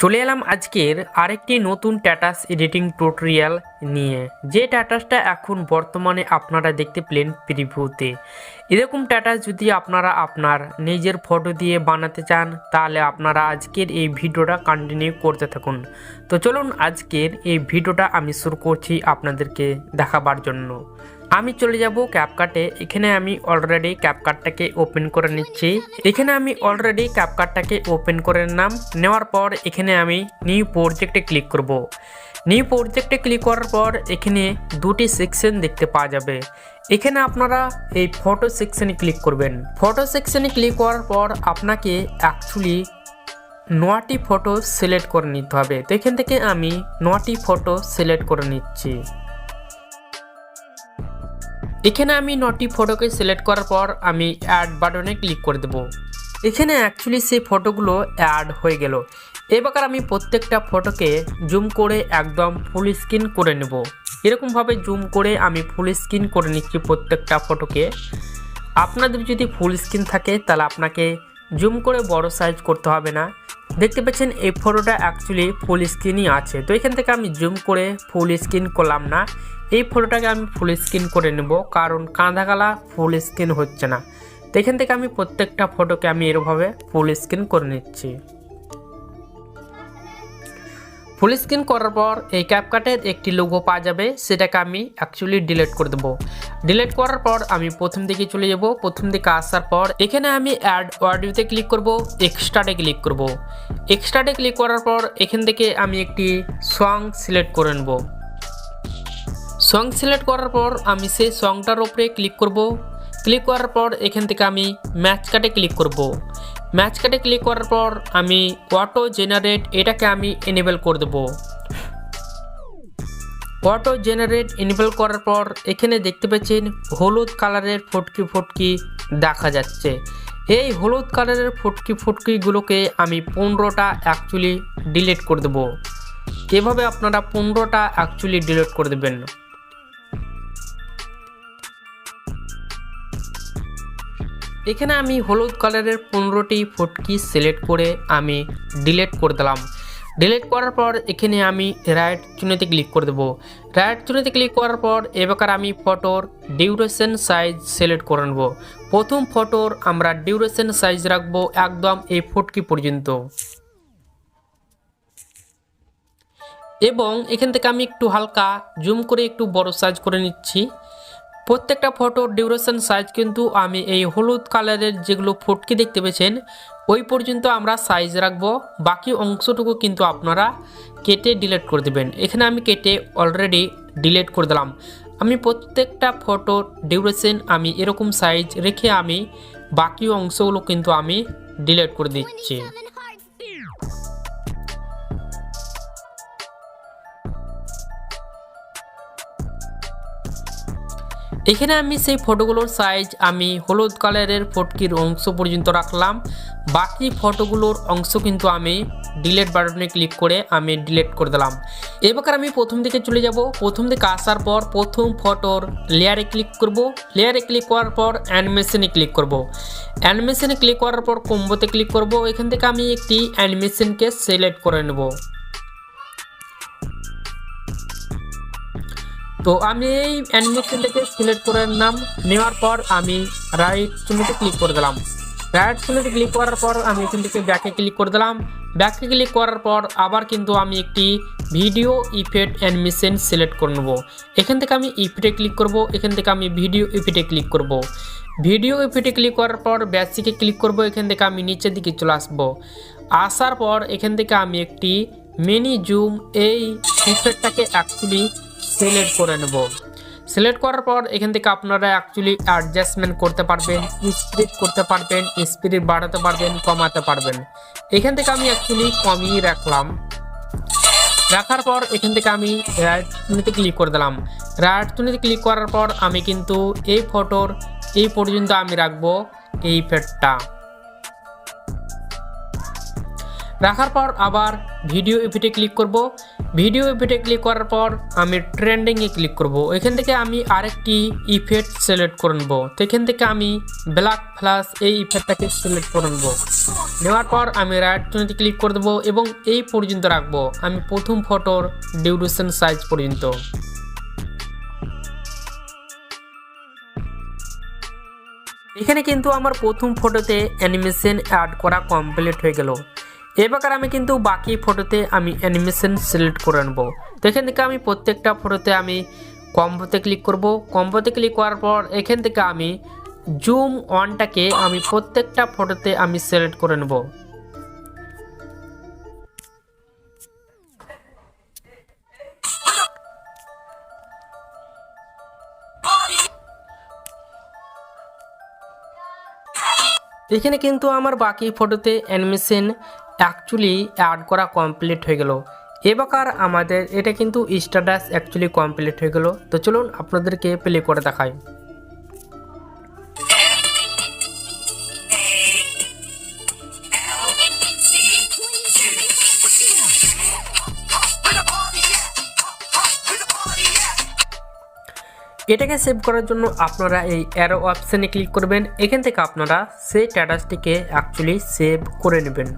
চলে এলাম আজকের আরেকটি নতুন স্ট্যাটাস এডিটিং টিউটোরিয়াল নিয়ে, যে স্ট্যাটাসটা এখন বর্তমানে আপনারা দেখতে পেলেন প্রিভিউতে। এরকম স্ট্যাটাস যদি আপনারা আপনার নিজের ফটো দিয়ে বানাতে চান তাহলে আপনারা আজকের এই ভিডিওটা কন্টিনিউ করতে থাকুন। তো চলুন আজকের এই ভিডিওটা আমি শুরু করছি আপনাদেরকে দেখাবার জন্য। আমি চলে যাব ক্যাপকাটে। এখানে আমি অলরেডি ক্যাপকাটটাকে ওপেন করে নিচ্ছি। এখানে আমি অলরেডি ক্যাপকাটটাকে ওপেন করে নিলাম। নেওয়ার পর এখানে আমি নিউ প্রজেক্টে ক্লিক করব। নিউ প্রজেক্টে ক্লিক করার পর এখানে দুটি সেকশন দেখতে পাওয়া যাবে। এখানে আপনারা এই ফটো সেকশনে ক্লিক করবেন। ফটো সেকশনে ক্লিক করার পর আপনাকে অ্যাকচুয়ালি 9টি ফটো সিলেক্ট করে নিতে হবে। তো এখান থেকে আমি 9টি ফটো সিলেক্ট করে নিচ্ছি। এখানে আমি 9টি ফটোকে সিলেক্ট করার পর আমি অ্যাড বাটনে ক্লিক করে দেব। এখানে অ্যাকচুয়ালি সেই ফটোগুলো অ্যাড হয়ে গেল। এবার আমি প্রত্যেকটা ফটোকে জুম করে একদম ফুল স্ক্রিন করে নেব। এরকমভাবে জুম করে আমি ফুল স্ক্রিন করে নিচ্ছি প্রত্যেকটা ফটোকে। আপনাদের যদি ফুল স্ক্রিন থাকে তাহলে আপনাকে জুম করে বড় সাইজ করতে হবে না। দেখতে পাচ্ছেন এই ফটোটা অ্যাকচুয়ালি ফুল স্ক্রিনই আছে। তো এখান থেকে আমি জুম করে ফুল স্ক্রিন করলাম না, এই ফটোটাকে আমি ফুল স্ক্রিন করে নেব, কারণ কাঁধা গালা ফুল স্ক্রিন হচ্ছে না। তো এখান থেকে আমি প্রত্যেকটা ফটোকে আমি এরভাবে ফুল স্ক্রিন করে নিচ্ছি। ফুল স্ক্রিন করার পর এই ক্যাপকাটের একটি লোগো পাওয়া যাবে, সেটাকে আমি অ্যাকচুয়ালি ডিলিট করে দেবো। ডিলিট করার পর আমি প্রথম দিকে চলে যাব। প্রথম দিকে আসার পর এখানে আমি অ্যাড অডিওতে ক্লিক করব, এক্সট্রাতে ক্লিক করব। এক্সট্রাতে ক্লিক করার পর এখান থেকে আমি একটি সং সিলেক্ট করে নেব। সং সিলেক্ট করার পর আমি সেই সংটার উপরে ক্লিক করব। ক্লিক করার পর এখান থেকে আমি ম্যাচ কাটে ক্লিক করব। ম্যাচ কাটে ক্লিক করার পর আমি অটো জেনারেট এটাকে আমি এনেবল করে দেব। অটো জেনারেট এনেবল করার পর এখানে দেখতে পাচ্ছেন হলুদ কালারের ফটকি ফটকি দেখা যাচ্ছে। এই হলুদ কালারের ফটকি ফটকিগুলোকে আমি 15টা অ্যাকচুয়ালি ডিলিট করে দেব। এভাবে আপনারা 15টা অ্যাকচুয়ালি ডিলিট করে দেবেন। এখানে আমি হলুদ কালারের 15টি ফটকি সিলেক্ট করে আমি ডিলিট করে দিলাম। ডিলিট করার পর এখানে আমি রাইট চিহ্নতে ক্লিক করে দেবো। রাইট চিহ্নতে ক্লিক করার পর এবার আমি ফটোর ডিউরেশন সাইজ সিলেক্ট করে নেব। প্রথম ফটোর আমরা ডিউরেশন সাইজ রাখবো একদম এই ফটকি পর্যন্ত, এবং এখান থেকে আমি একটু হালকা জুম করে একটু বড় সাইজ করে নিচ্ছি। প্রত্যেকটা ফটোর ডিউরেশন সাইজ কিন্তু আমি এই হলুদ কালারের যেগুলো ফটকি দেখতে পেয়েছেন ওই পর্যন্ত আমরা সাইজ রাখবো। বাকি অংশটুকু কিন্তু আপনারা কেটে ডিলিট করে দেবেন। এখানে আমি কেটে অলরেডি ডিলিট করে দিলাম। আমি প্রত্যেকটা ফটোর ডিউরেশন আমি এরকম সাইজ রেখে আমি বাকি অংশগুলো কিন্তু আমি ডিলিট করে দিচ্ছি। এখানে আমি সেই ফটোগুলোর সাইজ আমি হলুদ কালারের ফটকির অংশ পর্যন্ত রাখলাম। বাকি ফটোগুলোর অংশ কিন্তু আমি ডিলিট বাটনে ক্লিক করে আমি ডিলিট করে দিলাম। এবার আমি প্রথম দিকে চলে যাব। প্রথম দিকে আসার পর প্রথম ফটোর লেয়ারে ক্লিক করব। লেয়ারে ক্লিক করার পর অ্যানিমেশনে ক্লিক করব। অ্যানিমেশনে ক্লিক করার পর কম্বোতে ক্লিক করব। এখান থেকে আমি একটি অ্যানিমেশনকে সিলেক্ট করে নেব। তো আমি এই অ্যানিমেশনটাকে সিলেক্ট করে নিলাম। নেওয়ার পর আমি রাইট চিহ্নতে ক্লিক করে দিলাম। রাইট চিহ্নতে ক্লিক করার পর আমি এখান থেকে ব্যাকে ক্লিক করে দিলাম। ব্যাকে ক্লিক করার পর আবার কিন্তু আমি একটি ভিডিও ইফেক্ট অ্যানিমেশন সিলেক্ট করে নেব। এখান থেকে আমি ইফেক্টে ক্লিক করব। এখান থেকে আমি ভিডিও ইফেক্টে ক্লিক করব। ভিডিও ইফেক্টে ক্লিক করার পর বেসিকে ক্লিক করব। এখান থেকে আমি নিচের দিকে চলে আসবো। আসার পর এখান থেকে আমি একটি মিনি জুম এই ইফেক্টটাকে অ্যাকচুয়ালি সিলেক্ট করে নেব। সিলেক্ট করার পর এখান থেকে আপনারা অ্যাকচুয়ালি অ্যাডজাস্টমেন্ট করতে পারবেন, স্পিড করতে পারবেন, স্পিড বাড়াতে পারবেন, কমাতে পারবেন। এখান থেকে আমি অ্যাকচুয়ালি কমিয়ে রাখলাম। রাখার পর এখান থেকে আমি রাইট চিহ্নতে ক্লিক করে দিলাম। রাইট চিহ্নতে ক্লিক করার পর আমি কিন্তু এই ফটোর এই পর্যন্ত আমি রাখবো এই ইফেক্টটা। রাখার পর আবার ভিডিও ইফেক্টে ক্লিক করব। ভিডিও ইফেক্টে ক্লিক করার পর আমি ট্রেন্ডিংয়ে ক্লিক করব। এখান থেকে আমি আরেকটি ইফেক্ট সিলেক্ট করে নেব। তো এখান থেকে আমি ব্ল্যাক ফ্ল্যাশ এই ইফেক্টটাকে সিলেক্ট করে নেব। নেওয়ার পর আমি রাইট চিহ্নতে ক্লিক করে দেবো এবং এই পর্যন্ত রাখবো আমি প্রথম ফটোর ডিউরেশন সাইজ পর্যন্ত। এখানে কিন্তু আমার প্রথম ফটোতে অ্যানিমেশন অ্যাড করা কমপ্লিট হয়ে গেল। এবার আমি কিন্তু বাকি ফটোতে আমি অ্যানিমেশন সিলেক্ট করে নেব। তো এখান থেকে আমি প্রত্যেকটা ফটোতে আমি কম্বোতে ক্লিক করব। কম্বোতে ক্লিক করার পর এখান থেকে আমি জুম অনটাকে আমি প্রত্যেকটা ফটোতে আমি সিলেক্ট করে নেব। এখানে কিন্তু আমার বাকি ফটোতে অ্যানিমেশন অ্যাকচুয়ালি অ্যাড করা কমপ্লিট হয়ে গেল। এবার আমাদের এটা কিন্তু স্ট্যাটাস অ্যাকচুয়ালি কমপ্লিট হয়ে গেল। তো চলুন আপনাদেরকে প্লে করে দেখাই। এটাকে সেভ করার জন্য আপনারা এই অ্যারো অপশানে ক্লিক করবেন। এখান থেকে আপনারা সেই স্ট্যাটাসটিকে অ্যাকচুয়ালি সেভ করে নেবেন।